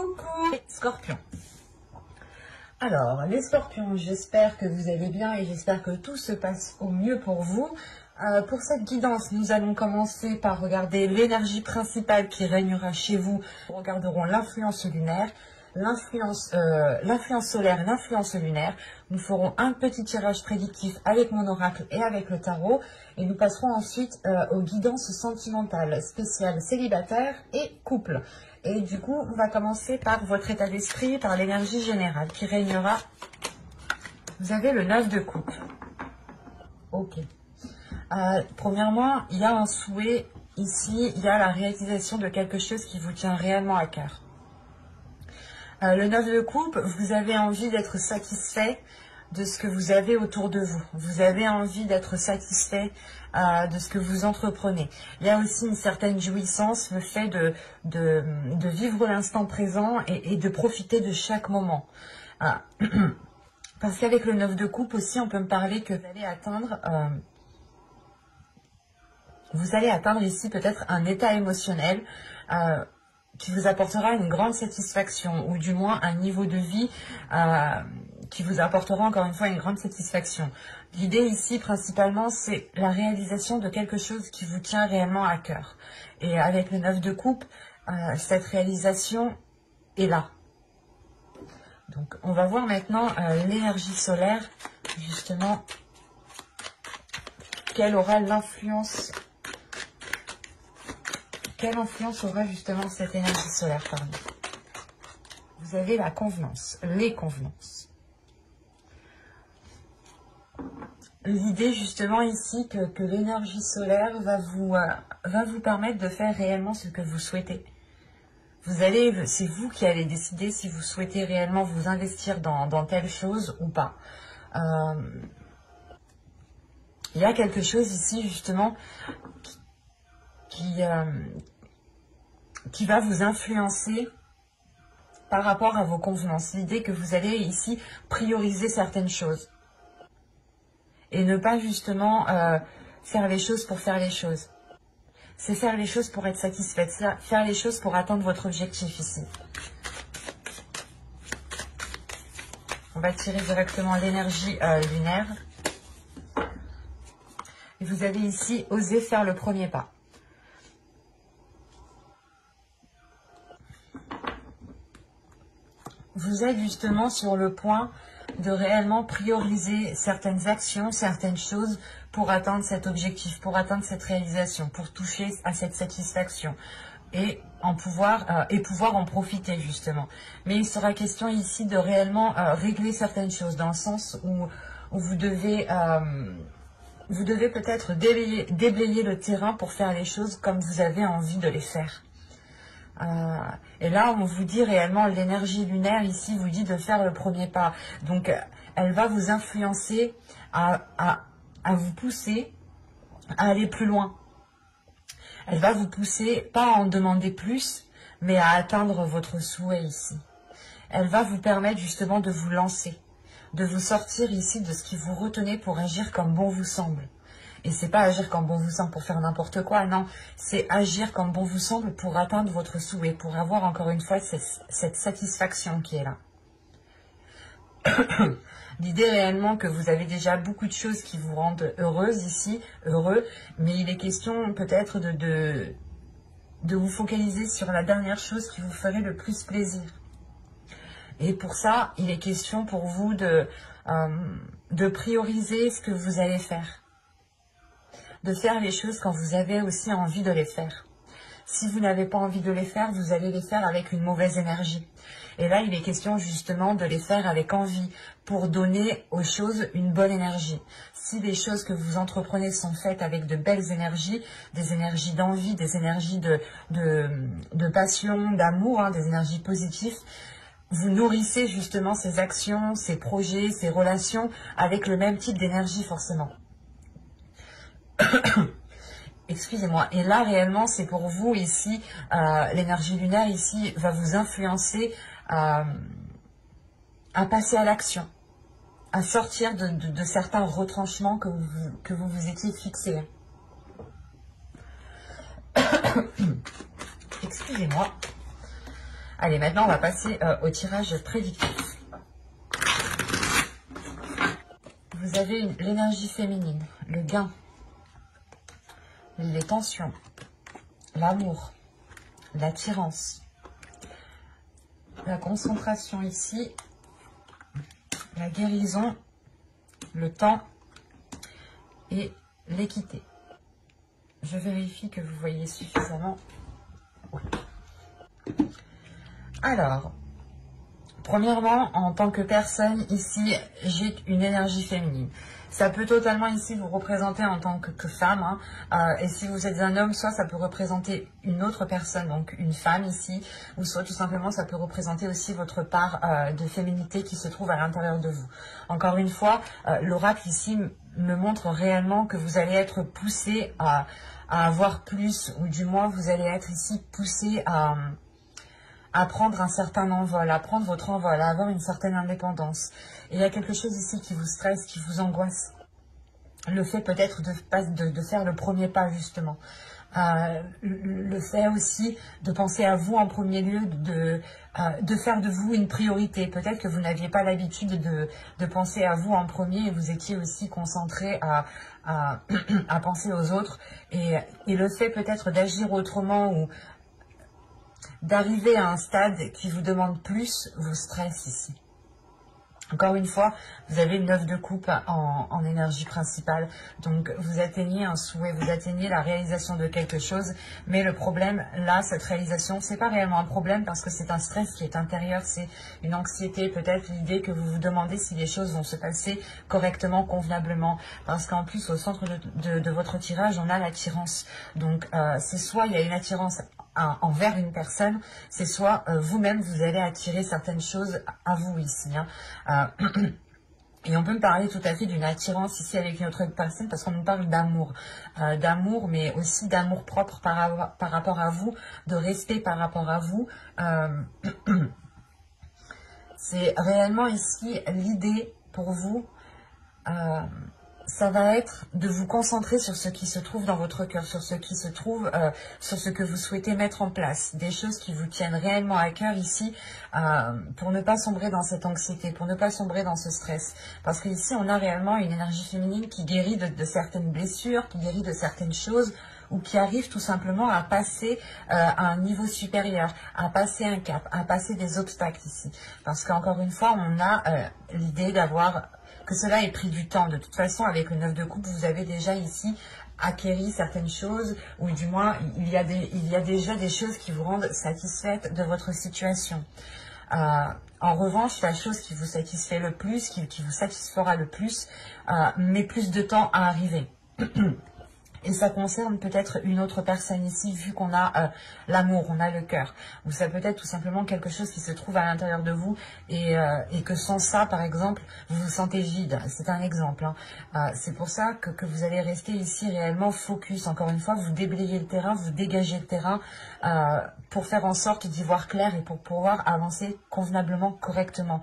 Coucou les scorpions. Alors, les scorpions, j'espère que vous allez bien et j'espère que tout se passe au mieux pour vous. Pour cette guidance, nous allons commencer par regarder l'énergie principale qui régnera chez vous. Nous regarderons l'influence lunaire, l'influence solaire et l'influence lunaire. Nous ferons un petit tirage prédictif avec mon oracle et avec le tarot. Et nous passerons ensuite aux guidances sentimentales, spéciales, célibataires et couple. Et du coup, on va commencer par votre état d'esprit, par l'énergie générale qui régnera. Vous avez le 9 de coupe. Ok. Premièrement, il y a un souhait ici, il y a la réalisation de quelque chose qui vous tient réellement à cœur. Le 9 de coupe, vous avez envie d'être satisfait de ce que vous avez autour de vous. Vous avez envie d'être satisfait de ce que vous entreprenez. Il y a aussi une certaine jouissance, le fait de vivre l'instant présent et de profiter de chaque moment. Parce qu'avec le 9 de coupe aussi, on peut me parler que vous allez atteindre ici peut-être un état émotionnel qui vous apportera une grande satisfaction, ou du moins un niveau de vie qui vous apportera encore une fois une grande satisfaction. L'idée ici principalement, c'est la réalisation de quelque chose qui vous tient réellement à cœur. Et avec le 9 de coupe, cette réalisation est là. Donc on va voir maintenant l'énergie solaire, justement, quelle influence aura justement cette énergie solaire parmi vous. Vous avez la convenance, les convenances. L'idée justement ici que l'énergie solaire va vous permettre de faire réellement ce que vous souhaitez. C'est vous qui allez décider si vous souhaitez réellement vous investir dans telle chose ou pas. Il y a quelque chose ici justement qui va vous influencer par rapport à vos convenances. L'idée que vous allez ici prioriser certaines choses. Et ne pas justement faire les choses pour faire les choses. C'est faire les choses pour être satisfaite. C'est faire les choses pour atteindre votre objectif ici. On va tirer directement l'énergie lunaire. Et vous avez ici osé faire le premier pas. Vous êtes justement sur le point de réellement prioriser certaines actions, certaines choses pour atteindre cet objectif, pour atteindre cette réalisation, pour toucher à cette satisfaction et pouvoir en profiter justement. Mais il sera question ici de réellement régler certaines choses dans le sens où vous devez peut-être déblayer le terrain pour faire les choses comme vous avez envie de les faire. Et là, on vous dit réellement, l'énergie lunaire ici vous dit de faire le premier pas. Donc, elle va vous influencer à vous pousser à aller plus loin. Elle va vous pousser, pas à en demander plus, mais à atteindre votre souhait ici. Elle va vous permettre justement de vous lancer, de vous sortir ici de ce qui vous retenait pour agir comme bon vous semble. Et c'est pas agir comme bon vous semble pour faire n'importe quoi, non. C'est agir comme bon vous semble pour atteindre votre souhait, pour avoir encore une fois cette satisfaction qui est là. L'idée réellement que vous avez déjà beaucoup de choses qui vous rendent heureuse ici, heureux, mais il est question peut-être de vous focaliser sur la dernière chose qui vous ferait le plus plaisir. Et pour ça, il est question pour vous de prioriser ce que vous allez faire. De faire les choses quand vous avez aussi envie de les faire. Si vous n'avez pas envie de les faire, vous allez les faire avec une mauvaise énergie. Et là, il est question justement de les faire avec envie pour donner aux choses une bonne énergie. Si les choses que vous entreprenez sont faites avec de belles énergies, des énergies d'envie, des énergies de passion, d'amour, des énergies positives, vous nourrissez justement ces actions, ces projets, ces relations avec le même type d'énergie forcément. Excusez-moi. Et là, réellement, c'est pour vous ici, l'énergie lunaire ici va vous influencer à passer à l'action, à sortir de certains retranchements que vous vous étiez fixés. Excusez-moi. Allez, maintenant, on va passer au tirage prédictif. Vous avez l'énergie féminine, le gain, les tensions, l'amour, l'attirance, la concentration ici, la guérison, le temps et l'équité. Je vérifie que vous voyez suffisamment. Oui. Alors, premièrement, en tant que personne, ici, j'ai une énergie féminine. Ça peut totalement ici vous représenter en tant que femme. Et si vous êtes un homme, soit ça peut représenter une autre personne, donc une femme ici, ou soit tout simplement ça peut représenter aussi votre part de féminité qui se trouve à l'intérieur de vous. Encore une fois, l'oracle ici me montre réellement que vous allez être poussé à avoir plus, ou du moins vous allez être ici poussé à prendre un certain envol, à prendre votre envol, à avoir une certaine indépendance. Et il y a quelque chose ici qui vous stresse, qui vous angoisse. Le fait peut-être de faire le premier pas, justement. Le fait aussi de penser à vous en premier lieu, de faire de vous une priorité. Peut-être que vous n'aviez pas l'habitude de penser à vous en premier et vous étiez aussi concentré à penser aux autres. Et le fait peut-être d'agir autrement ou d'arriver à un stade qui vous demande plus, vous stresse ici. Encore une fois, vous avez une 9 de coupe en énergie principale, donc vous atteignez un souhait, vous atteignez la réalisation de quelque chose, mais le problème, là, cette réalisation, c'est pas réellement un problème parce que c'est un stress qui est intérieur, c'est une anxiété, peut-être l'idée que vous vous demandez si les choses vont se passer correctement, convenablement, parce qu'en plus, au centre de votre tirage, on a l'attirance, donc c'est soit il y a une attirance envers une personne, c'est soit vous-même vous allez attirer certaines choses à vous ici. Et on peut me parler tout à fait d'une attirance ici avec une autre personne parce qu'on nous parle d'amour. D'amour, mais aussi d'amour propre par rapport à vous, de respect par rapport à vous. C'est réellement ici l'idée pour vous. Ça va être de vous concentrer sur ce qui se trouve dans votre cœur, sur ce qui se trouve, sur ce que vous souhaitez mettre en place, des choses qui vous tiennent réellement à cœur ici, pour ne pas sombrer dans cette anxiété, pour ne pas sombrer dans ce stress. Parce qu'ici, on a réellement une énergie féminine qui guérit de certaines blessures, qui guérit de certaines choses, ou qui arrive tout simplement à passer à un niveau supérieur, à passer un cap, à passer des obstacles ici. Parce qu'encore une fois, on a l'idée d'avoir que cela ait pris du temps. De toute façon, avec le 9 de coupe, vous avez déjà ici acquéri certaines choses, ou du moins, il y a déjà des choses qui vous rendent satisfaite de votre situation. En revanche, la chose qui vous satisfait le plus, qui vous satisfera le plus, met plus de temps à arriver. Et ça concerne peut-être une autre personne ici, vu qu'on a l'amour, on a le cœur. Ou ça peut être tout simplement quelque chose qui se trouve à l'intérieur de vous et que sans ça, par exemple, vous vous sentez vide. C'est un exemple. C'est pour ça que vous allez rester ici réellement focus. Encore une fois, vous déblayez le terrain, vous dégagez le terrain pour faire en sorte d'y voir clair et pour pouvoir avancer convenablement, correctement.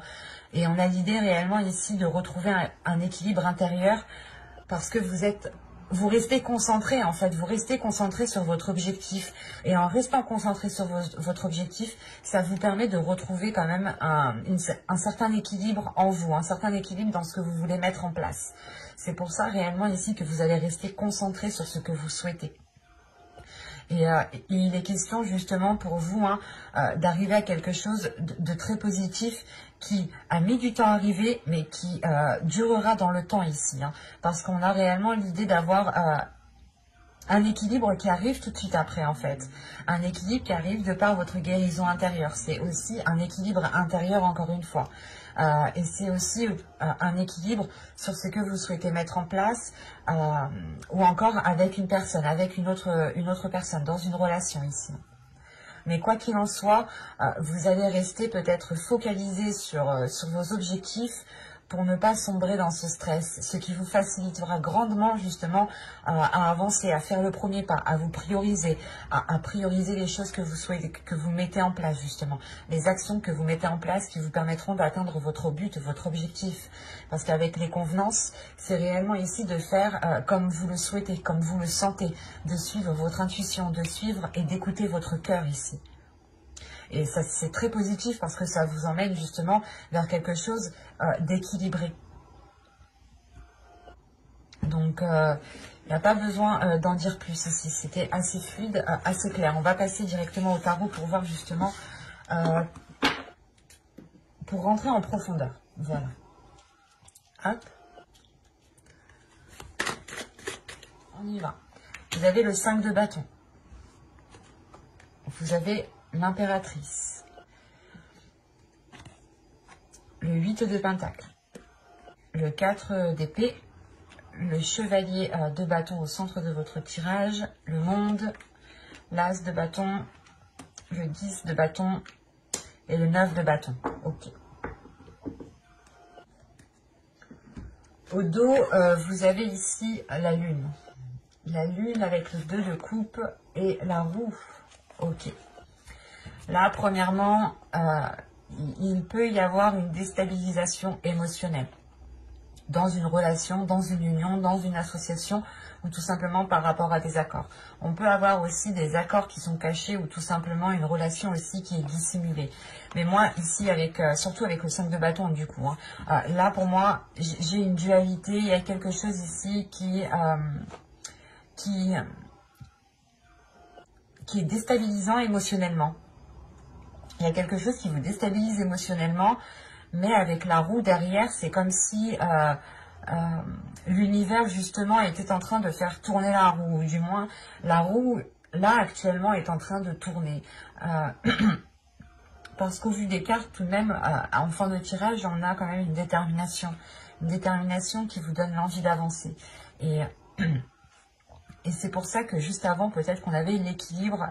Et on a l'idée réellement ici de retrouver un équilibre intérieur parce que vous restez concentré, en fait, vous restez concentré sur votre objectif. Et en restant concentré sur votre objectif, ça vous permet de retrouver quand même un certain équilibre en vous, un certain équilibre dans ce que vous voulez mettre en place. C'est pour ça réellement ici que vous allez rester concentré sur ce que vous souhaitez. Et il est question justement pour vous d'arriver à quelque chose de très positif qui a mis du temps à arriver, mais qui durera dans le temps ici. Parce qu'on a réellement l'idée d'avoir un équilibre qui arrive tout de suite après, en fait. Un équilibre qui arrive de par votre guérison intérieure. C'est aussi un équilibre intérieur, encore une fois. Et c'est aussi un équilibre sur ce que vous souhaitez mettre en place, ou encore avec une personne, avec une autre personne, dans une relation ici. Mais quoi qu'il en soit, vous allez rester peut-être focalisé sur vos objectifs pour ne pas sombrer dans ce stress, ce qui vous facilitera grandement justement à avancer, à faire le premier pas, à vous prioriser, à prioriser les choses que vous souhaitez, que vous mettez en place justement, les actions que vous mettez en place qui vous permettront d'atteindre votre but, votre objectif. Parce qu'avec les convenances, c'est réellement ici de faire comme vous le souhaitez, comme vous le sentez, de suivre votre intuition, de suivre et d'écouter votre cœur ici. Et ça, c'est très positif parce que ça vous emmène justement vers quelque chose d'équilibré. Donc, il n'y a pas besoin d'en dire plus ici. C'était assez fluide, assez clair. On va passer directement au tarot pour voir justement, pour rentrer en profondeur. Voilà. Hop. On y va. Vous avez le 5 de bâton. Vous avez l'impératrice. Le 8 de pentacle. Le 4 d'épée. Le chevalier de bâton au centre de votre tirage. Le monde. L'as de bâton. Le 10 de bâton. Et le 9 de bâton. Ok. Au dos, vous avez ici la lune. La lune avec le 2 de coupe et la roue. Ok. Là, premièrement, il peut y avoir une déstabilisation émotionnelle dans une relation, dans une union, dans une association ou tout simplement par rapport à des accords. On peut avoir aussi des accords qui sont cachés ou tout simplement une relation aussi qui est dissimulée. Mais moi, ici, surtout avec le 5 de bâton du coup, là pour moi, j'ai une dualité, il y a quelque chose ici qui est déstabilisant émotionnellement. Il y a quelque chose qui vous déstabilise émotionnellement, mais avec la roue derrière, c'est comme si l'univers justement était en train de faire tourner la roue, ou du moins la roue là actuellement est en train de tourner. Parce qu'au vu des cartes, tout de même, en fin de tirage, on a quand même une détermination qui vous donne l'envie d'avancer. Et c'est pour ça que juste avant, peut-être qu'on avait l'équilibre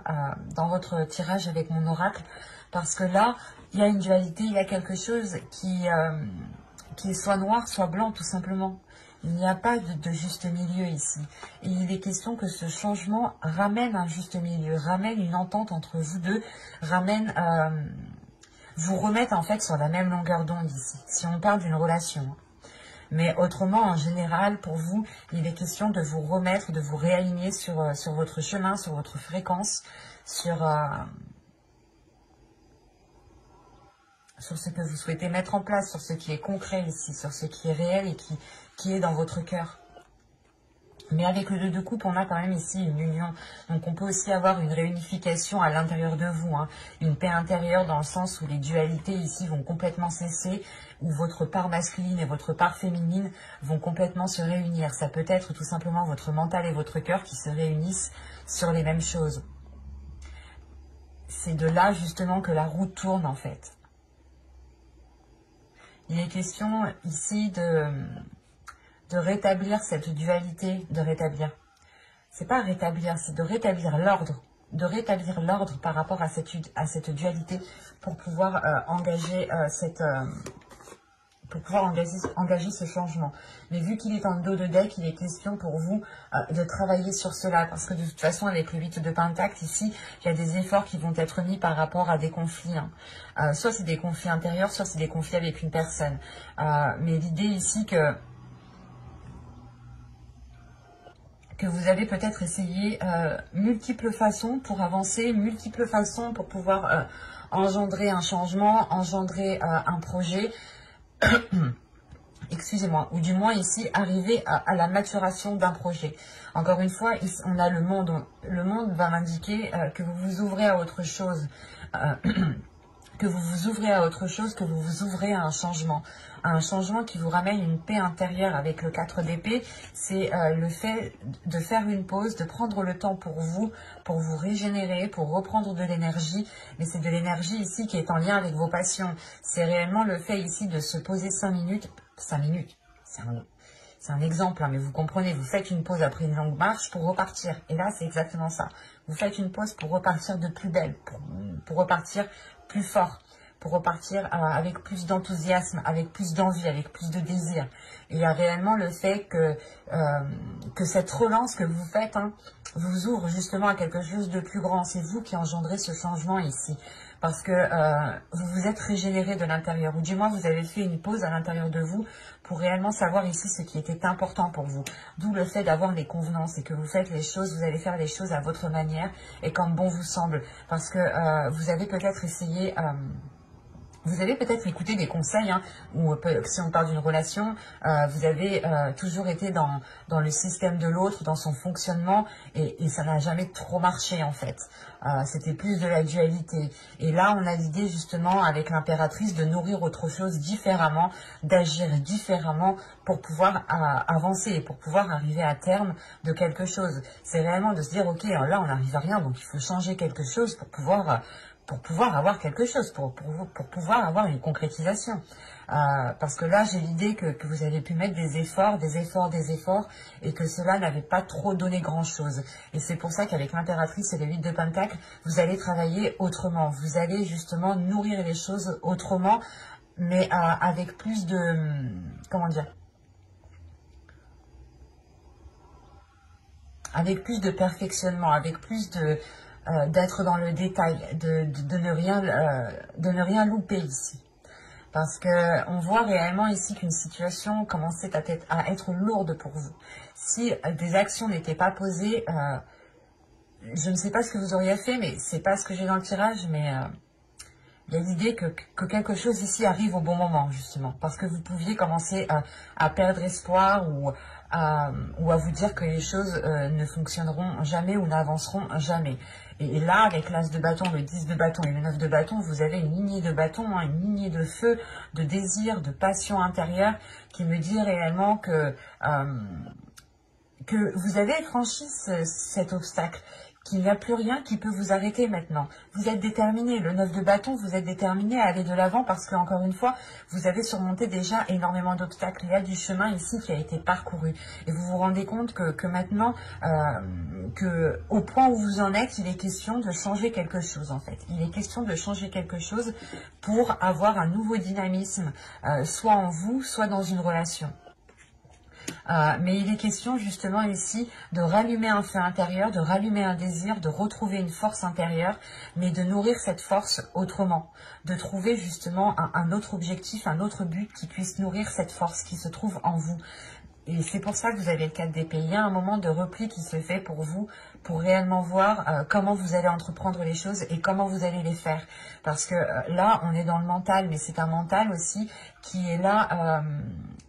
dans votre tirage avec mon oracle. Parce que là, il y a une dualité, il y a quelque chose qui est soit noir, soit blanc, tout simplement. Il n'y a pas de juste milieu ici. Et il est question que ce changement ramène un juste milieu, ramène une entente entre vous deux, vous remette en fait sur la même longueur d'onde ici, si on parle d'une relation. Mais autrement, en général, pour vous, il est question de vous remettre, de vous réaligner sur votre chemin, sur votre fréquence, sur ce que vous souhaitez mettre en place, sur ce qui est concret ici, sur ce qui est réel et qui est dans votre cœur. Mais avec le 2 de coupe, on a quand même ici une union. Donc on peut aussi avoir une réunification à l'intérieur de vous, une paix intérieure dans le sens où les dualités ici vont complètement cesser, où votre part masculine et votre part féminine vont complètement se réunir. Ça peut être tout simplement votre mental et votre cœur qui se réunissent sur les mêmes choses. C'est de là justement que la roue tourne en fait. Il est question ici de rétablir cette dualité, c'est pas rétablir, c'est de rétablir l'ordre, par rapport à cette dualité pour pouvoir engager engager ce changement. Mais vu qu'il est en dos de deck, il est question pour vous de travailler sur cela, parce que de toute façon, avec le 8 de pentacle, ici, il y a des efforts qui vont être mis par rapport à des conflits. Soit c'est des conflits intérieurs, soit c'est des conflits avec une personne. Mais l'idée ici que vous avez peut-être essayé multiples façons pour avancer, multiples façons pour pouvoir engendrer un changement, engendrer un projet, excusez-moi, ou du moins ici arriver à la maturation d'un projet. Encore une fois, ici, on a le monde. Le monde va m'indiquer que vous vous ouvrez à autre chose, que vous vous ouvrez à autre chose, que vous vous ouvrez à un changement qui vous ramène une paix intérieure. Avec le 4 d'épée, c'est le fait de faire une pause, de prendre le temps pour vous régénérer, pour reprendre de l'énergie, mais c'est de l'énergie ici qui est en lien avec vos passions. C'est réellement le fait ici de se poser 5 minutes, c'est un exemple, mais vous comprenez, vous faites une pause après une longue marche pour repartir. Et là, c'est exactement ça. Vous faites une pause pour repartir de plus belle, pour repartir plus fort, pour repartir avec plus d'enthousiasme, avec plus d'envie, avec plus de désir. Et il y a réellement le fait que cette relance que vous faites vous ouvre justement à quelque chose de plus grand. C'est vous qui engendrez ce changement ici. parce que vous vous êtes régénéré de l'intérieur, ou du moins vous avez fait une pause à l'intérieur de vous pour réellement savoir ici ce qui était important pour vous. D'où le fait d'avoir des convenances et que vous faites les choses, vous allez faire les choses à votre manière et comme bon vous semble. Parce que vous avez peut-être essayé... vous avez peut-être écouté des conseils, hein, ou si on parle d'une relation, vous avez toujours été dans le système de l'autre, dans son fonctionnement, et ça n'a jamais trop marché en fait. C'était plus de la dualité. Et là, on a l'idée justement avec l'impératrice de nourrir autre chose différemment, d'agir différemment pour pouvoir avancer et pour pouvoir arriver à terme de quelque chose. C'est réellement de se dire, ok, là on n'arrive à rien, donc il faut changer quelque chose pour pouvoir avoir quelque chose, pour pouvoir avoir une concrétisation. Parce que là, j'ai l'idée que vous avez pu mettre des efforts, et que cela n'avait pas trop donné grand-chose. Et c'est pour ça qu'avec l'impératrice et les 8 de Pentacles, vous allez travailler autrement. Vous allez justement nourrir les choses autrement, mais avec plus de... comment dire ? Avec plus de perfectionnement, avec plus de... d'être dans le détail, de ne rien louper ici. Parce que on voit réellement ici qu'une situation commençait à être lourde pour vous. Si des actions n'étaient pas posées, je ne sais pas ce que vous auriez fait, mais c'est pas ce que j'ai dans le tirage, mais il y a l'idée que quelque chose ici arrive au bon moment, justement. Parce que vous pouviez commencer à perdre espoir ou à vous dire que les choses ne fonctionneront jamais ou n'avanceront jamais. Et là, avec l'As de bâton, le 10 de bâton et le 9 de bâton, vous avez une lignée de bâton, hein, une lignée de feu, de désir, de passion intérieure qui me dit réellement que vous avez franchi cet obstacle, qu'il n'y a plus rien qui peut vous arrêter maintenant. Vous êtes déterminé, le 9 de bâton, vous êtes déterminé à aller de l'avant parce que, encore une fois, vous avez surmonté déjà énormément d'obstacles. Il y a du chemin ici qui a été parcouru. Et vous vous rendez compte que maintenant, au point où vous en êtes, il est question de changer quelque chose, en fait. Il est question de changer quelque chose pour avoir un nouveau dynamisme, soit en vous, soit dans une relation. Mais il est question justement ici de rallumer un feu intérieur, de rallumer un désir, de retrouver une force intérieure, mais de nourrir cette force autrement, de trouver justement un autre objectif, un autre but qui puisse nourrir cette force qui se trouve en vous. Et c'est pour ça que vous avez le 4 d'épée. Il y a un moment de repli qui se fait pour vous, pour réellement voir comment vous allez entreprendre les choses et comment vous allez les faire. Parce que là, on est dans le mental, mais c'est un mental aussi qui est là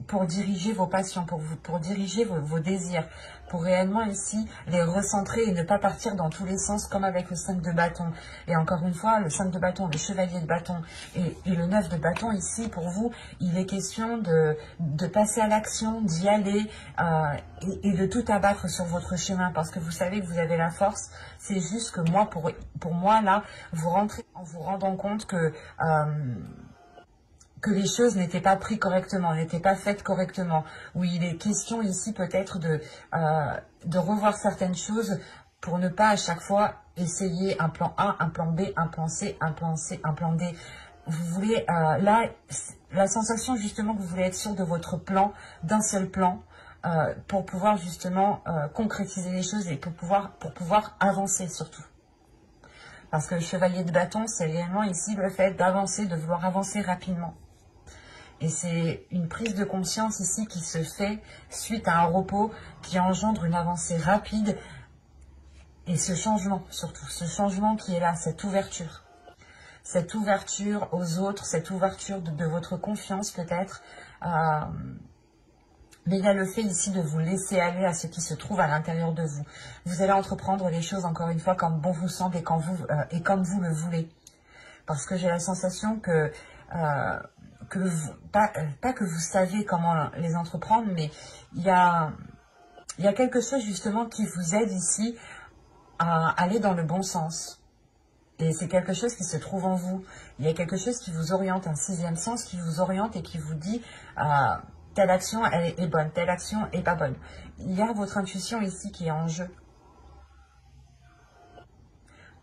pour diriger vos passions, pour diriger vos désirs, pour réellement ici les recentrer et ne pas partir dans tous les sens comme avec le 5 de bâton. Et encore une fois, le 5 de bâton, le chevalier de bâton et le 9 de bâton ici, pour vous, il est question de passer à l'action, d'y aller et de tout abattre sur votre chemin parce que vous savez que vous avez la force. C'est juste que moi, pour moi, là, vous rentrez en vous rendant compte que les choses n'étaient pas prises correctement, n'étaient pas faites correctement. Oui, il est question ici peut-être de revoir certaines choses pour ne pas à chaque fois essayer un plan A, un plan B, un plan C, un plan C, un plan D. Vous voulez, là, la sensation justement que vous voulez être sûr de votre plan, d'un seul plan, pour pouvoir justement concrétiser les choses et pour pouvoir avancer surtout. Parce que le chevalier de bâton, c'est réellement ici le fait d'avancer, de vouloir avancer rapidement. Et c'est une prise de conscience ici qui se fait suite à un repos qui engendre une avancée rapide. Et ce changement, surtout, ce changement qui est là, cette ouverture aux autres, cette ouverture de votre confiance peut-être. Mais il y a le fait ici de vous laisser aller à ce qui se trouve à l'intérieur de vous. Vous allez entreprendre les choses encore une fois comme bon vous semble et comme vous le voulez. Parce que j'ai la sensation que pas que vous savez comment les entreprendre, mais il y a quelque chose justement qui vous aide ici à aller dans le bon sens. Et c'est quelque chose qui se trouve en vous. Il y a quelque chose qui vous oriente, un sixième sens qui vous oriente et qui vous dit telle action elle est bonne, telle action est pas bonne. Il y a votre intuition ici qui est en jeu.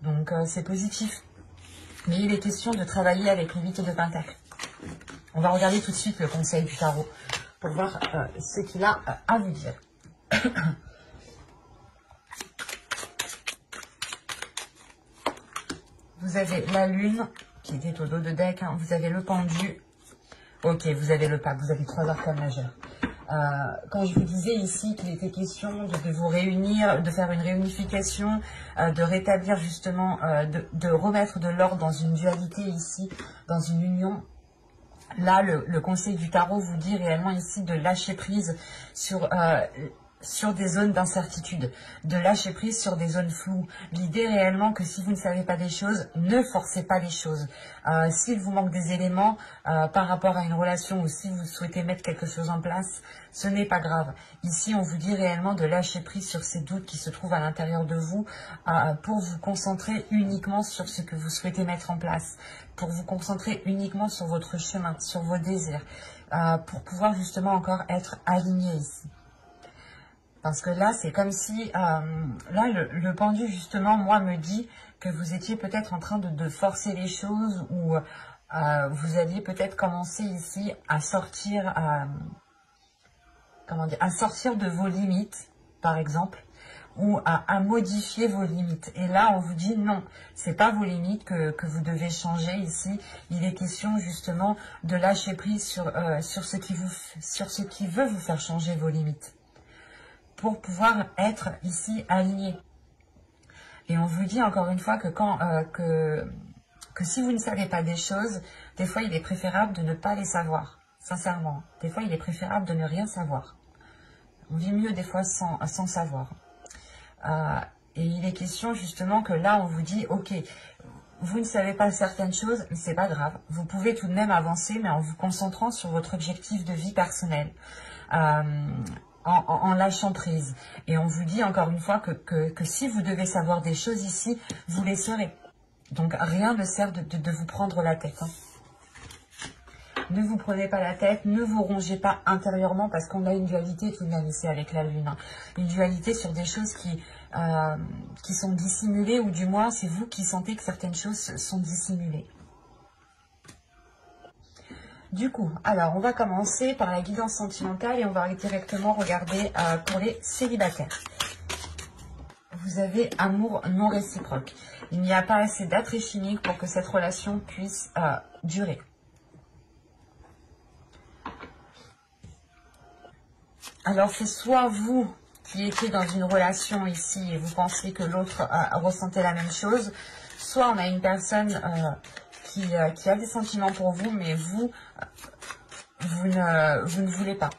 Donc c'est positif. Mais il est question de travailler avec le 8 de Pentacle. On va regarder tout de suite le conseil du tarot pour voir ce qu'il a à vous dire. Vous vous avez la lune qui était au dos de deck, hein, vous avez le pendu, ok, vous avez le pape, vous avez 3 arcanes majeures. Quand je vous disais ici qu'il était question de vous réunir, de faire une réunification, de rétablir justement, de remettre de l'ordre dans une dualité ici, dans une union, là le conseil du tarot vous dit réellement ici de lâcher prise sur des zones d'incertitude, de lâcher prise sur des zones floues. L'idée réellement que si vous ne savez pas des choses, ne forcez pas les choses. S'il vous manque des éléments par rapport à une relation ou si vous souhaitez mettre quelque chose en place, ce n'est pas grave. Ici, on vous dit réellement de lâcher prise sur ces doutes qui se trouvent à l'intérieur de vous pour vous concentrer uniquement sur ce que vous souhaitez mettre en place, pour vous concentrer uniquement sur votre chemin, sur vos désirs, pour pouvoir justement encore être aligné ici. Parce que là, c'est comme si, là, le pendu, justement, moi, me dit que vous étiez peut-être en train de forcer les choses ou vous alliez peut-être commencer ici à sortir, comment dire, à sortir de vos limites, par exemple, ou à modifier vos limites. Et là, on vous dit non, c'est pas vos limites que vous devez changer ici. Il est question, justement, de lâcher prise sur ce qui veut vous faire changer vos limites, pour pouvoir être ici aligné. Et on vous dit encore une fois que que si vous ne savez pas des choses, des fois il est préférable de ne pas les savoir, sincèrement. Des fois il est préférable de ne rien savoir. On vit mieux des fois sans savoir. Et il est question justement que là on vous dit, ok, vous ne savez pas certaines choses, mais c'est pas grave. Vous pouvez tout de même avancer, mais en vous concentrant sur votre objectif de vie personnelle. En lâchant prise. Et on vous dit encore une fois que si vous devez savoir des choses ici, vous les saurez. Donc rien ne sert de vous prendre la tête. Hein. Ne vous prenez pas la tête, ne vous rongez pas intérieurement parce qu'on a une dualité tout de même ici avec la lune. Hein. Une dualité sur des choses qui sont dissimulées ou du moins c'est vous qui sentez que certaines choses sont dissimulées. Du coup, alors on va commencer par la guidance sentimentale et on va directement regarder pour les célibataires. Vous avez amour non réciproque. Il n'y a pas assez d'attrait chimique pour que cette relation puisse durer. Alors c'est soit vous qui étiez dans une relation ici et vous pensiez que l'autre ressentait la même chose, soit on a une personne qui a des sentiments pour vous, mais vous ne voulez pas.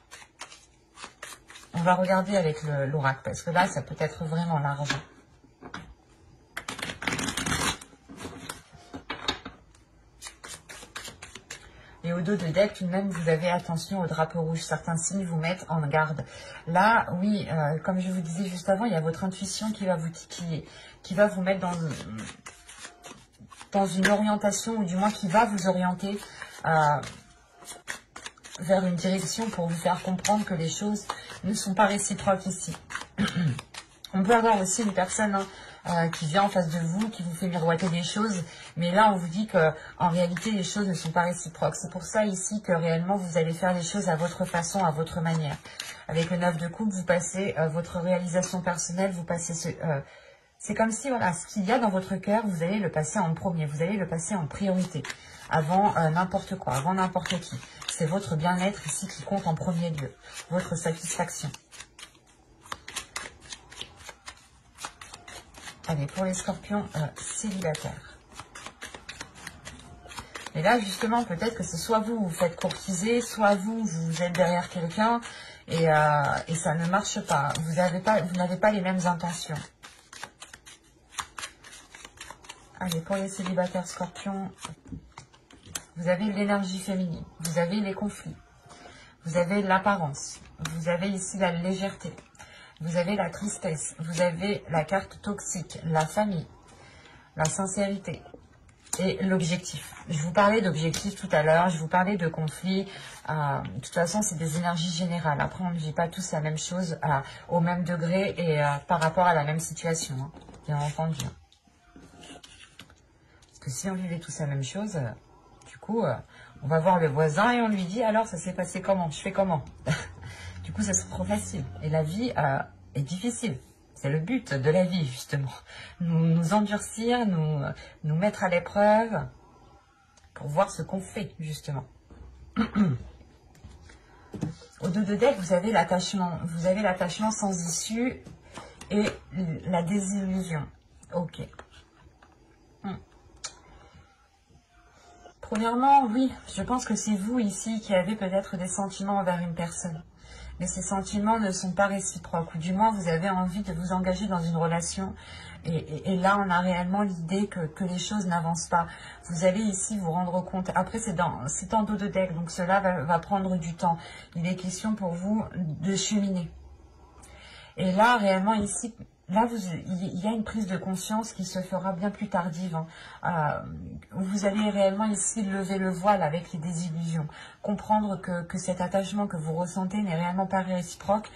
On va regarder avec l'oracle, parce que là, ça peut être vraiment large. Et au dos de deck, tout de même, vous avez attention au drapeau rouge. Certains signes vous mettent en garde. Là, oui, comme je vous disais juste avant, il y a votre intuition qui va vous titiller, qui va vous mettre dans une orientation, ou du moins qui va vous orienter vers une direction pour vous faire comprendre que les choses ne sont pas réciproques ici. On peut avoir aussi une personne qui vient en face de vous, qui vous fait miroiter des choses, mais là on vous dit que en réalité les choses ne sont pas réciproques. C'est pour ça ici que réellement vous allez faire les choses à votre façon, à votre manière. Avec le 9 de coupe, vous passez votre réalisation personnelle, vous passez c'est comme si, voilà, ce qu'il y a dans votre cœur, vous allez le passer en premier, vous allez le passer en priorité, avant n'importe quoi, avant n'importe qui. C'est votre bien-être ici qui compte en premier lieu, votre satisfaction. Allez, pour les scorpions célibataires. Et là, justement, peut-être que c'est soit vous faites courtiser, soit vous êtes derrière quelqu'un et ça ne marche pas. Vous n'avez pas les mêmes intentions. Allez, pour les célibataires scorpions, vous avez l'énergie féminine, vous avez les conflits, vous avez l'apparence, vous avez ici la légèreté, vous avez la tristesse, vous avez la carte toxique, la famille, la sincérité et l'objectif. Je vous parlais d'objectif tout à l'heure, je vous parlais de conflits. De toute façon, c'est des énergies générales. Après, on ne vit pas tous la même chose au même degré et par rapport à la même situation, hein, bien entendu. Que si on vivait tous la même chose, du coup, on va voir le voisin et on lui dit, alors ça s'est passé comment? Je fais comment? Du coup, ça serait trop facile. Et la vie est difficile. C'est le but de la vie, justement. Nous endurcir, nous mettre à l'épreuve pour voir ce qu'on fait, justement. Au 2 de deck, vous avez l'attachement. Vous avez l'attachement sans issue et la désillusion. Ok. Premièrement, oui, je pense que c'est vous ici qui avez peut-être des sentiments envers une personne. Mais ces sentiments ne sont pas réciproques, ou du moins vous avez envie de vous engager dans une relation. Et là, on a réellement l'idée que les choses n'avancent pas. Vous allez ici vous rendre compte. Après, c'est en dos de deck, donc cela va prendre du temps. Il est question pour vous de cheminer. Et là, réellement, ici, là, il y a une prise de conscience qui se fera bien plus tardive. Vous allez réellement ici lever le voile avec les désillusions. Comprendre que cet attachement que vous ressentez n'est réellement pas réciproque.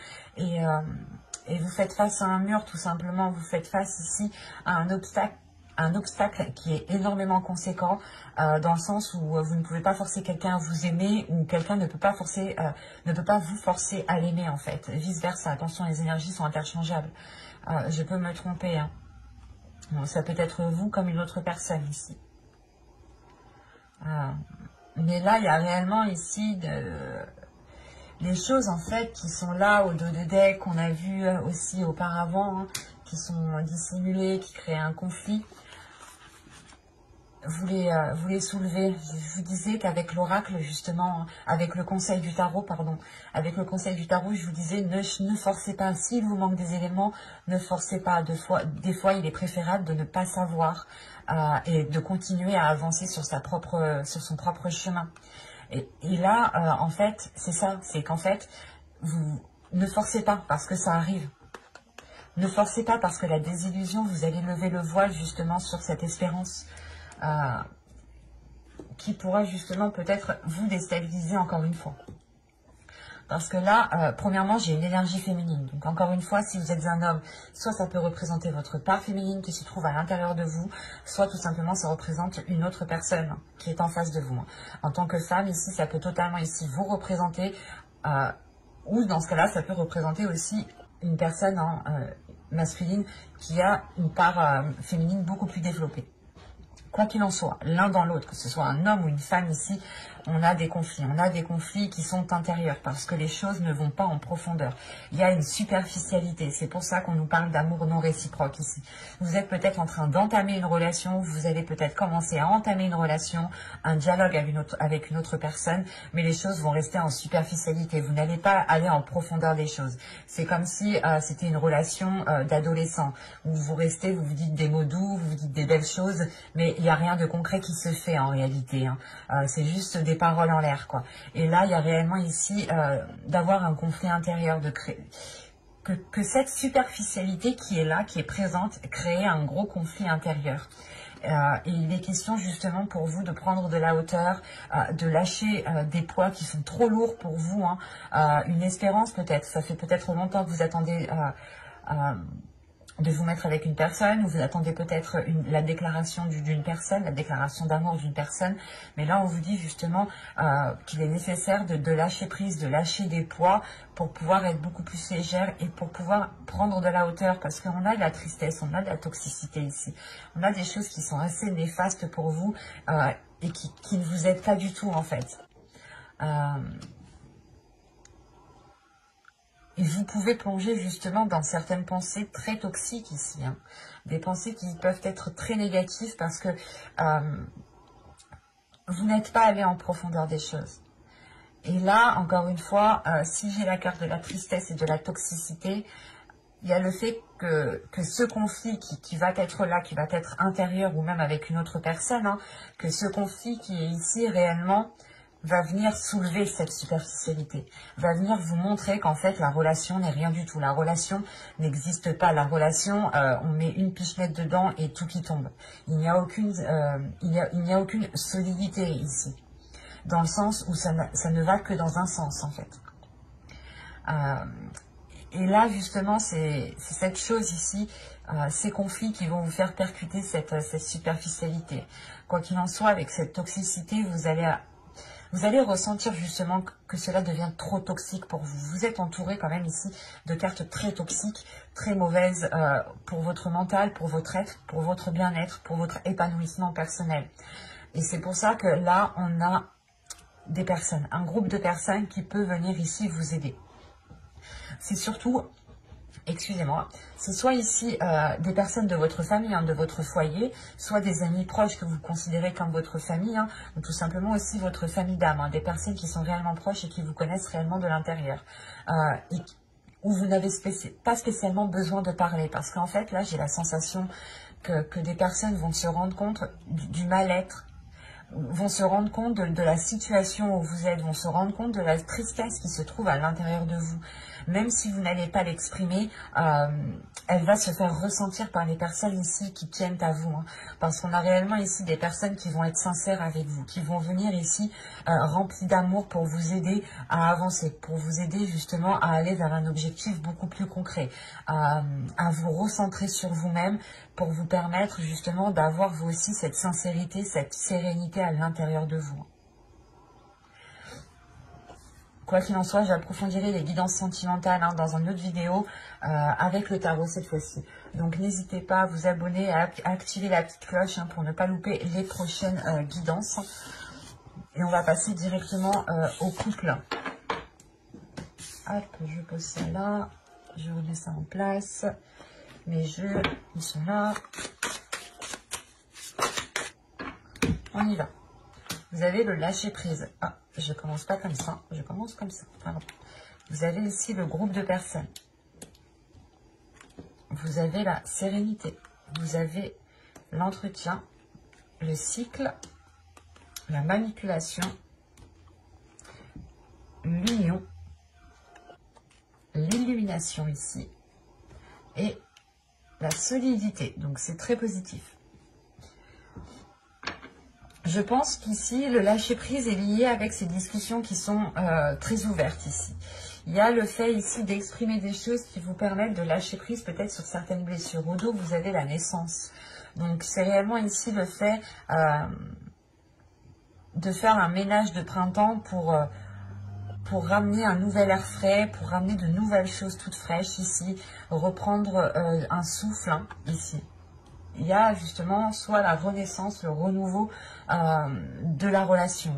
Et vous faites face à un mur, tout simplement. Vous faites face ici à un obstacle qui est énormément conséquent, dans le sens où vous ne pouvez pas forcer quelqu'un à vous aimer, ou quelqu'un ne peut pas vous forcer à l'aimer, en fait. Vice versa. Attention, les énergies sont interchangeables. Je peux me tromper. Hein. Bon, ça peut être vous comme une autre personne ici. Mais là, il y a réellement ici les choses en fait qui sont là au dos de deck, qu'on a vu aussi auparavant, hein, qui sont dissimulées, qui créent un conflit. Vous les soulevez. Je vous disais qu'avec l'oracle, justement, hein, avec le conseil du tarot, pardon, avec le conseil du tarot, je vous disais, ne forcez pas. S'il vous manque des éléments, ne forcez pas. Des fois, il est préférable de ne pas savoir et de continuer à avancer sur son propre chemin. Et là, en fait, c'est ça, c'est qu'en fait, vous ne forcez pas parce que ça arrive. Ne forcez pas parce que la désillusion, vous allez lever le voile justement sur cette espérance qui pourra justement peut-être vous déstabiliser encore une fois. Parce que là, premièrement, j'ai une énergie féminine. Donc encore une fois, si vous êtes un homme, soit ça peut représenter votre part féminine qui se trouve à l'intérieur de vous, soit tout simplement ça représente une autre personne qui est en face de vous. En tant que femme, ici, ça peut totalement ici vous représenter, ou dans ce cas-là, ça peut représenter aussi une personne masculine qui a une part féminine beaucoup plus développée. Quoi qu'il en soit, l'un dans l'autre, que ce soit un homme ou une femme ici, on a des conflits. On a des conflits qui sont intérieurs parce que les choses ne vont pas en profondeur. Il y a une superficialité. C'est pour ça qu'on nous parle d'amour non réciproque ici. Vous êtes peut-être en train d'entamer une relation, vous allez peut-être commencer à entamer une relation, un dialogue avec une autre personne, mais les choses vont rester en superficialité. Vous n'allez pas aller en profondeur des choses. C'est comme si c'était une relation d'adolescent où vous restez, vous vous dites des mots doux, vous vous dites des belles choses, mais il n'y a rien de concret qui se fait en réalité. Hein. C'est juste des paroles en l'air, quoi. Et là, il y a réellement ici d'avoir un conflit intérieur, de créer que cette superficialité qui est là, qui est présente, crée un gros conflit intérieur. Et il est question justement pour vous de prendre de la hauteur, de lâcher des poids qui sont trop lourds pour vous. Hein. Une espérance peut-être, ça fait peut-être longtemps que vous attendez de vous mettre avec une personne, ou vous attendez peut-être la déclaration d'une personne, la déclaration d'amour d'une personne, mais là on vous dit justement qu'il est nécessaire de lâcher prise, de lâcher des poids pour pouvoir être beaucoup plus légère et pour pouvoir prendre de la hauteur, parce qu'on a de la tristesse, on a de la toxicité ici, on a des choses qui sont assez néfastes pour vous et qui ne vous aident pas du tout en fait. Et vous pouvez plonger justement dans certaines pensées très toxiques ici. Hein. Des pensées qui peuvent être très négatives parce que vous n'êtes pas allé en profondeur des choses. Et là, encore une fois, si j'ai la carte de la tristesse et de la toxicité, il y a le fait que ce conflit qui va être là, qui va être intérieur ou même avec une autre personne, hein, que ce conflit qui est ici réellement va venir soulever cette superficialité, va venir vous montrer qu'en fait la relation n'est rien du tout, la relation n'existe pas, la relation on met une pichenette dedans et tout qui tombe. Il n'y a aucune solidité ici, dans le sens où ça ne va que dans un sens en fait. Et là justement c'est cette chose ici, ces conflits qui vont vous faire percuter cette superficialité. Quoi qu'il en soit, avec cette toxicité, vous allez ressentir justement que cela devient trop toxique pour vous. Vous êtes entouré quand même ici de cartes très toxiques, très mauvaises pour votre mental, pour votre être, pour votre bien-être, pour votre épanouissement personnel. Et c'est pour ça que là, on a des personnes, un groupe de personnes qui peut venir ici vous aider. C'est surtout, excusez-moi, c'est soit ici des personnes de votre famille, hein, de votre foyer, soit des amis proches que vous considérez comme votre famille, hein, ou tout simplement aussi votre famille d'âme, hein, des personnes qui sont réellement proches et qui vous connaissent réellement de l'intérieur. Et où vous n'avez pas spécialement besoin de parler. Parce qu'en fait, là, j'ai la sensation que des personnes vont se rendre compte du mal-être, vont se rendre compte de la situation où vous êtes, vont se rendre compte de la tristesse qui se trouve à l'intérieur de vous. Même si vous n'allez pas l'exprimer, elle va se faire ressentir par les personnes ici qui tiennent à vous. Hein, parce qu'on a réellement ici des personnes qui vont être sincères avec vous, qui vont venir ici remplies d'amour pour vous aider à avancer, pour vous aider justement à aller vers un objectif beaucoup plus concret, à vous recentrer sur vous-même pour vous permettre justement d'avoir vous aussi cette sincérité, cette sérénité à l'intérieur de vous. Quoi qu'il en soit, j'approfondirai les guidances sentimentales hein, dans une autre vidéo avec le tarot cette fois-ci. Donc n'hésitez pas à vous abonner, à activer la petite cloche hein, pour ne pas louper les prochaines guidances. Et on va passer directement au couple. Hop, je pose ça là, je remets ça en place. Mes jeux, ils sont là. On y va. Vous avez le lâcher prise. Ah, je commence pas comme ça, je commence comme ça. Pardon. Vous avez ici le groupe de personnes. Vous avez la sérénité. Vous avez l'entretien, le cycle, la manipulation, l'union, l'illumination ici et la solidité. Donc c'est très positif. Je pense qu'ici, le lâcher-prise est lié avec ces discussions qui sont très ouvertes ici. Il y a le fait ici d'exprimer des choses qui vous permettent de lâcher prise peut-être sur certaines blessures. Au dos, vous avez la naissance. Donc, c'est réellement ici le fait de faire un ménage de printemps pour ramener un nouvel air frais, pour ramener de nouvelles choses toutes fraîches ici, reprendre un souffle hein, ici. Il y a justement soit la renaissance, le renouveau de la relation.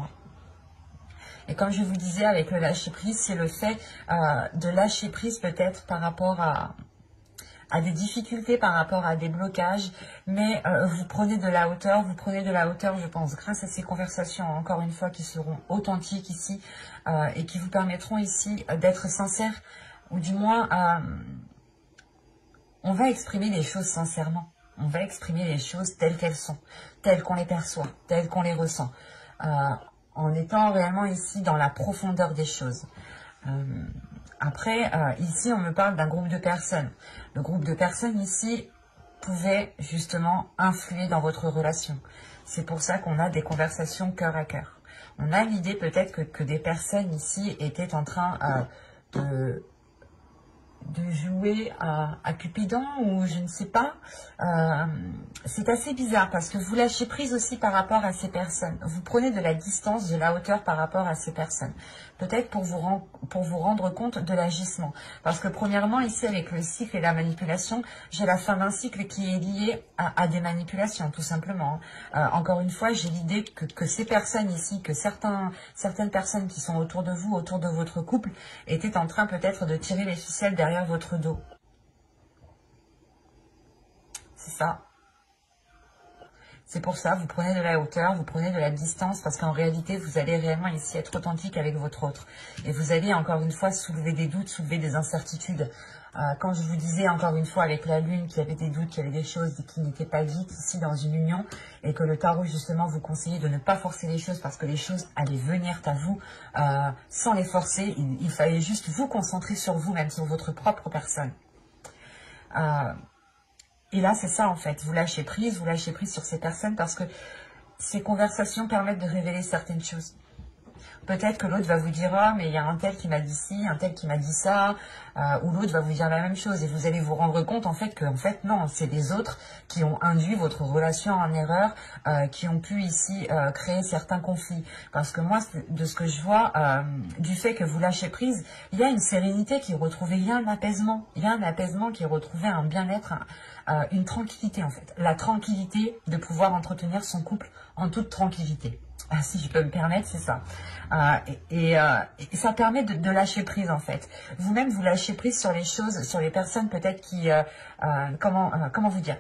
Et comme je vous disais avec le lâcher prise, c'est le fait de lâcher prise peut-être par rapport à des difficultés, par rapport à des blocages, mais vous prenez de la hauteur, je pense, grâce à ces conversations, encore une fois, qui seront authentiques ici et qui vous permettront ici d'être sincères, ou du moins, on va exprimer les choses sincèrement. On va exprimer les choses telles qu'elles sont, telles qu'on les perçoit, telles qu'on les ressent, en étant réellement ici dans la profondeur des choses. Après, ici, on me parle d'un groupe de personnes. Le groupe de personnes ici pouvait justement influer dans votre relation. C'est pour ça qu'on a des conversations cœur à cœur. On a l'idée peut-être que des personnes ici étaient en train de jouer à Cupidon ou je ne sais pas. C'est assez bizarre parce que vous lâchez prise aussi par rapport à ces personnes. Vous prenez de la distance, de la hauteur par rapport à ces personnes. Peut-être pour vous rendre compte de l'agissement. Parce que premièrement, ici avec le cycle et la manipulation, j'ai la fin d'un cycle qui est lié à des manipulations, tout simplement. Encore une fois, j'ai l'idée que ces personnes ici, que certaines personnes qui sont autour de vous, autour de votre couple, étaient en train peut-être de tirer les ficelles derrière votre dos. C'est ça. C'est pour ça, vous prenez de la hauteur, vous prenez de la distance, parce qu'en réalité, vous allez réellement ici être authentique avec votre autre. Et vous allez encore une fois soulever des doutes, soulever des incertitudes. Quand je vous disais encore une fois avec la lune qu'il y avait des doutes, qu'il y avait des choses qui n'étaient pas dites ici dans une union, et que le tarot justement vous conseillait de ne pas forcer les choses parce que les choses allaient venir à vous sans les forcer. Il fallait juste vous concentrer sur vous, même sur votre propre personne. Et là, c'est ça en fait, vous lâchez prise sur ces personnes parce que ces conversations permettent de révéler certaines choses. Peut-être que l'autre va vous dire, ah, mais il y a un tel qui m'a dit ci, un tel qui m'a dit ça, ou l'autre va vous dire la même chose, et vous allez vous rendre compte en fait que non, c'est les autres qui ont induit votre relation en erreur, qui ont pu ici créer certains conflits. Parce que moi, de ce que je vois, du fait que vous lâchez prise, il y a une sérénité qui est retrouvée, il y a un apaisement, qui est retrouvé, un bien-être, une tranquillité en fait. La tranquillité de pouvoir entretenir son couple en toute tranquillité. Ah, si je peux me permettre, c'est ça. Et ça permet de lâcher prise en fait. Vous-même, vous lâchez prise sur les choses, sur les personnes peut-être qui... comment vous dire ?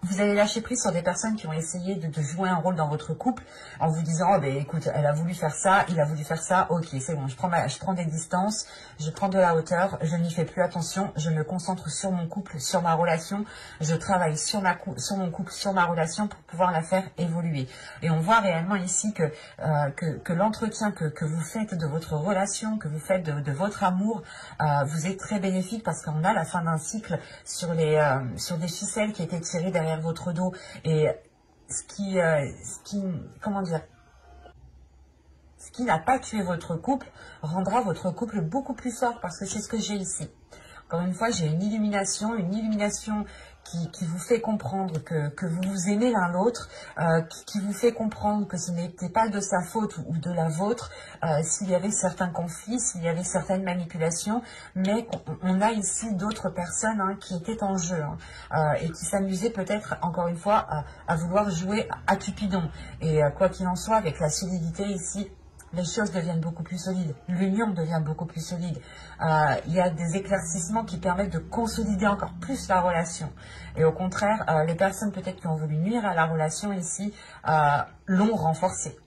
Vous allez lâcher prise sur des personnes qui ont essayé de jouer un rôle dans votre couple en vous disant, oh ben écoute, elle a voulu faire ça, il a voulu faire ça, ok, c'est bon, je prends des distances, je prends de la hauteur, je n'y fais plus attention, je me concentre sur mon couple, sur ma relation, je travaille sur mon couple, sur ma relation pour pouvoir la faire évoluer. Et on voit réellement ici que l'entretien que vous faites de votre relation, que vous faites de votre amour, vous est très bénéfique parce qu'on a la fin d'un cycle sur des ficelles qui étaient tirées derrière votre dos, et ce qui n'a pas tué votre couple rendra votre couple beaucoup plus fort, parce que c'est ce que j'ai ici. Encore une fois, j'ai une illumination qui vous fait comprendre que vous vous aimez l'un l'autre, qui vous fait comprendre que ce n'était pas de sa faute ou de la vôtre, s'il y avait certains conflits, s'il y avait certaines manipulations, mais on a ici d'autres personnes qui étaient en jeu, et qui s'amusaient peut-être, encore une fois, à vouloir jouer à Cupidon. Et quoi qu'il en soit, avec la solidité ici, les choses deviennent beaucoup plus solides, l'union devient beaucoup plus solide. Il y a des éclaircissements qui permettent de consolider encore plus la relation. Et au contraire, les personnes peut-être qui ont voulu nuire à la relation ici l'ont renforcée.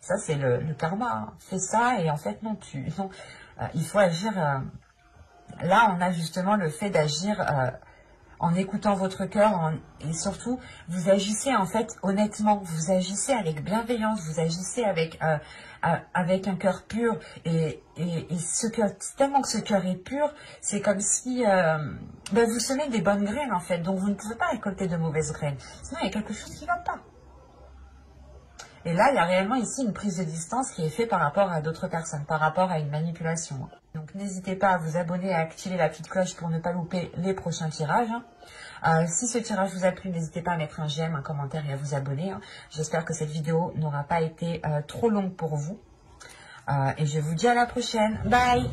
Ça, c'est le karma. Fais ça et en fait, non, il faut agir. Là, on a justement le fait d'agir en écoutant votre cœur, et surtout, vous agissez en fait honnêtement, vous agissez avec bienveillance, vous agissez avec un cœur pur, et ce cœur, tellement que ce cœur est pur, c'est comme si vous semez des bonnes graines en fait, donc vous ne pouvez pas récolter de mauvaises graines, sinon il y a quelque chose qui ne va pas. Et là, il y a réellement ici une prise de distance qui est faite par rapport à d'autres personnes, par rapport à une manipulation. Donc n'hésitez pas à vous abonner et à activer la petite cloche pour ne pas louper les prochains tirages. Si ce tirage vous a plu, n'hésitez pas à mettre un j'aime, un commentaire et à vous abonner. J'espère que cette vidéo n'aura pas été trop longue pour vous. Et je vous dis à la prochaine. Bye!